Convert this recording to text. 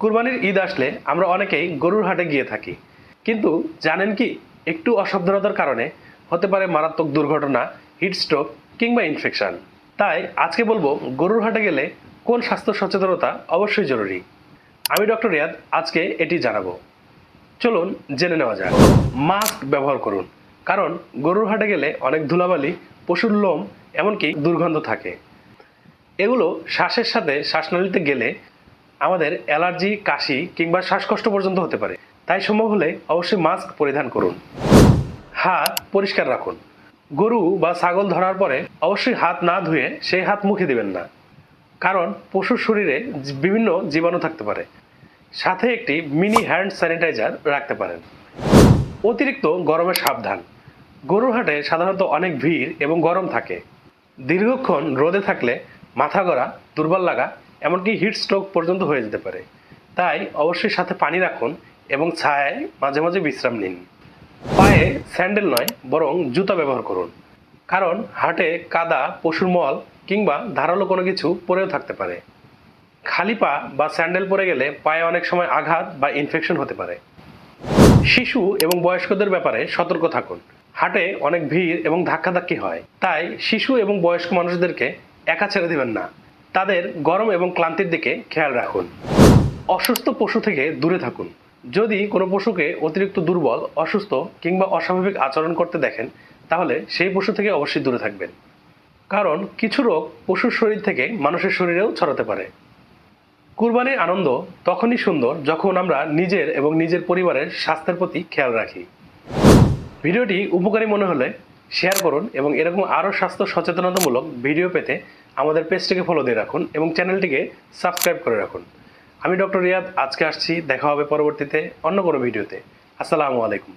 কুরবানির ঈদ আসলে আমরা অনেকেই গরুর হাটে গিয়ে থাকি, কিন্তু জানেন কি একটু অসাবধানতার কারণে হতে পারে মারাত্মক দুর্ঘটনা, হিট স্ট্রোক কিংবা ইনফেকশন। তাই আজকে বলবো গরুর হাটে গেলে কোন স্বাস্থ্য সচেতনতা অবশ্যই জরুরি। আমি ডক্টর রিয়াদ আজকে এটি জানাবো। চলুন জেনে নেওয়া যাক। মাস্ক ব্যবহার করুন, কারণ গরুর হাটে গেলে অনেক ধুলাবালি, পশুর লোম, এমনকি দুর্গন্ধ থাকে। এগুলো শ্বাসের সাথে শ্বাসনালীতে গেলে আমাদের অ্যালার্জি, কাশি কিংবা শ্বাসকষ্ট পর্যন্ত হতে পারে। তাই সম্ভব হলে অবশ্যই মাস্ক পরিধান করুন। হাত পরিষ্কার রাখুন। গরু বা ছাগল ধরার পরে অবশ্যই হাত না ধুয়ে সেই হাত মুখে দিবেন না, কারণ পশুর শরীরে বিভিন্ন জীবাণু থাকতে পারে। সাথে একটি মিনি হ্যান্ড স্যানিটাইজার রাখতে পারেন। অতিরিক্ত গরমে সাবধান। গরুর হাটে সাধারণত অনেক ভিড় এবং গরম থাকে। দীর্ঘক্ষণ রোদে থাকলে মাথা ঘোরা, দুর্বল লাগা, এমনকি হিট স্ট্রোক পর্যন্ত হয়ে যেতে পারে। তাই অবশ্যই সাথে পানি রাখুন এবং ছায়ায় মাঝে মাঝে বিশ্রাম নিন। পায়ে স্যান্ডেল নয়, বরং জুতা ব্যবহার করুন, কারণ হাটে কাদা, পশুর মল কিংবা ধারালো কোনো কিছু পরেও থাকতে পারে। খালি পা বা স্যান্ডেল পরে গেলে পায়ে অনেক সময় আঘাত বা ইনফেকশন হতে পারে। শিশু এবং বয়স্কদের ব্যাপারে সতর্ক থাকুন। হাটে অনেক ভিড় এবং ধাক্কাধাক্কি হয়, তাই শিশু এবং বয়স্ক মানুষদেরকে একা ছেড়ে দিবেন না। তাদের গরম এবং ক্লান্তির দিকে খেয়াল রাখুন। অসুস্থ পশু থেকে দূরে থাকুন। যদি কোনো পশুকে অতিরিক্ত দুর্বল, অসুস্থ কিংবা অস্বাভাবিক আচরণ করতে দেখেন, তাহলে সেই পশু থেকে অবশ্যই দূরে থাকবেন, কারণ কিছু রোগ পশুর শরীর থেকে মানুষের শরীরেও ছড়াতে পারে। কুরবানির আনন্দ তখনই সুন্দর যখন আমরা নিজের এবং নিজের পরিবারের স্বাস্থ্যের প্রতি খেয়াল রাখি। ভিডিওটি উপকারী মনে হলে শেয়ার করুন এবং এরকম আরও স্বাস্থ্য সচেতনতামূলক ভিডিও পেতে আমাদের পেজটিকে ফলো দিয়ে রাখুন এবং চ্যানেলটিকে সাবস্ক্রাইব করে রাখুন। আমি ডক্টর রিয়াদ আজকে আসছি, দেখা হবে পরবর্তীতে অন্য কোনো ভিডিওতে। আসসালামু আলাইকুম।